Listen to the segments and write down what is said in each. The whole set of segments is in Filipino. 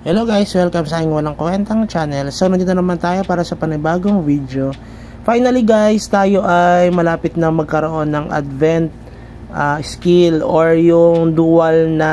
Hello guys, welcome sa aking walang kwentang channel. So nandito naman tayo para sa panibagong video. Finally guys, tayo ay malapit na magkaroon ng advent skill or yung dual na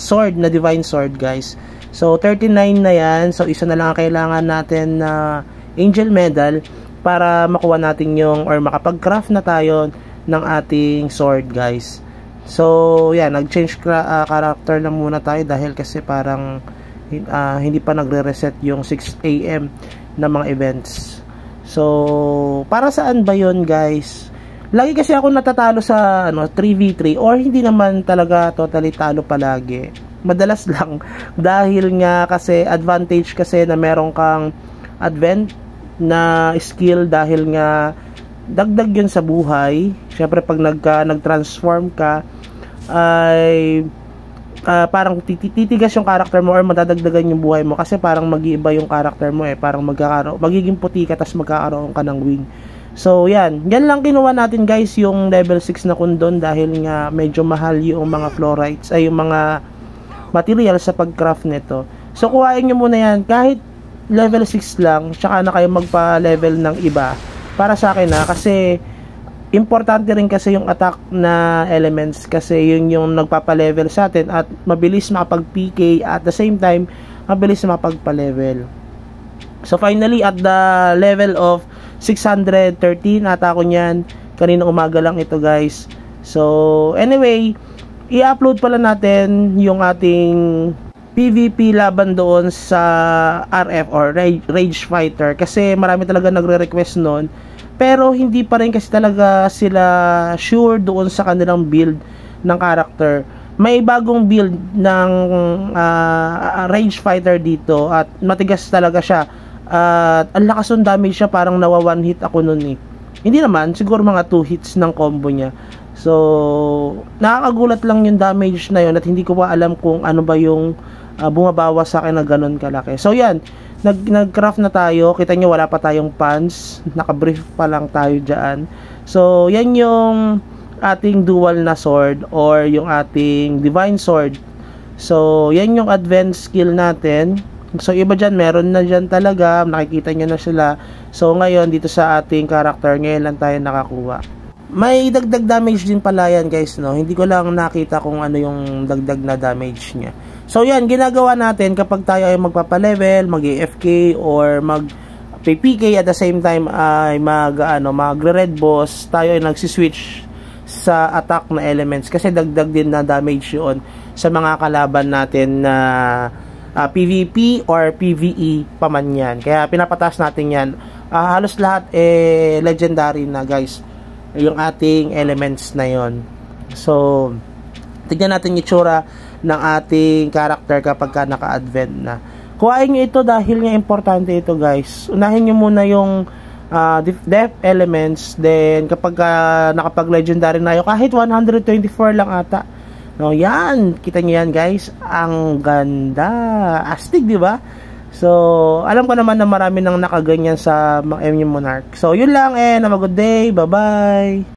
sword, na divine sword guys. So 39 na yan. So isa na lang ang kailangan natin na angel medal para makuha natin yung or makapag-craft na tayo ng ating sword guys. So yan, nag-change character lang muna tayo dahil kasi parang hindi pa nagre-reset yung 6 AM na mga events. So para saan ba yon guys? Lagi kasi ako natatalo sa 3v3 or hindi naman talaga totally talo palagi. Madalas lang dahil nga kasi advantage kasi na meron kang advent na skill dahil nga dagdag yun sa buhay. Syempre pag nag-transform ka ay parang titigas yung character mo or madadagdagan yung buhay mo kasi parang mag-iiba yung character mo parang magiging puti ka tapos magkakaroon ka ng wing. So yan lang kinuha natin guys, yung level 6 na kundon dahil nga medyo mahal yung mga florites ay yung mga materials sa pag-craft nito. So kuhain nyo muna yan kahit level 6 lang, tsaka na kayo magpa-level ng iba para sa akin kasi importante rin kasi yung attack na elements kasi yun yung nagpapa-level sa atin at mabilis makapag-PK at the same time mabilis makapagpa-level. So finally at the level of 613 ata ko niyan, kanina umaga lang ito guys. So anyway, i-upload pala natin yung ating PVP laban doon sa RF or Rage Fighter kasi marami talaga nagre-request noon. Pero hindi pa rin kasi talaga sila sure doon sa kanilang build ng character. May bagong build ng Rage Fighter dito at matigas talaga siya. At ang lakas ng damage siya, parang nawa 1 hit ako nun Hindi naman, siguro mga 2 hits ng combo niya. So, nakakagulat lang yung damage na yun at hindi ko pa alam kung ano ba yung bumabawas sa akin na ganun kalaki. So, yan. Nag-craft na tayo. Kita nyo wala pa tayong pants. Naka-brief pa lang tayo dyan. So yan yung ating dual na sword or yung ating divine sword. So yan yung advanced skill natin. So iba dyan, meron na dyan talaga. Nakikita nyo na sila. So ngayon dito sa ating character, ngayon lang tayo nakakuha. May dagdag damage din pala yan guys, no? Hindi ko lang nakita kung ano yung dagdag na damage niya. So yan, ginagawa natin kapag tayo ay magpapa-level, mag-AFK or mag-PK at the same time ay mag-red boss, tayo ay nagsiswitch sa attack na elements kasi dagdag din na damage yun sa mga kalaban natin na PVP or PVE pa man yan. Kaya pinapataas natin yan. Halos lahat legendary na guys yung ating elements na yon. So tignan natin yung itsura ng ating character kapag ka naka-advent na. Kuhain nyo ito dahil nga importante ito guys. Unahin nyo muna yung death elements, then kapag nakapag-legendary na kayo, kahit 124 lang ata. No, yan, kita nyo yan guys. Ang ganda. Astig, di ba? So, alam ko naman na marami nang nakaganyan sa mga MU Monarch. So, yun lang have a good day. Bye-bye.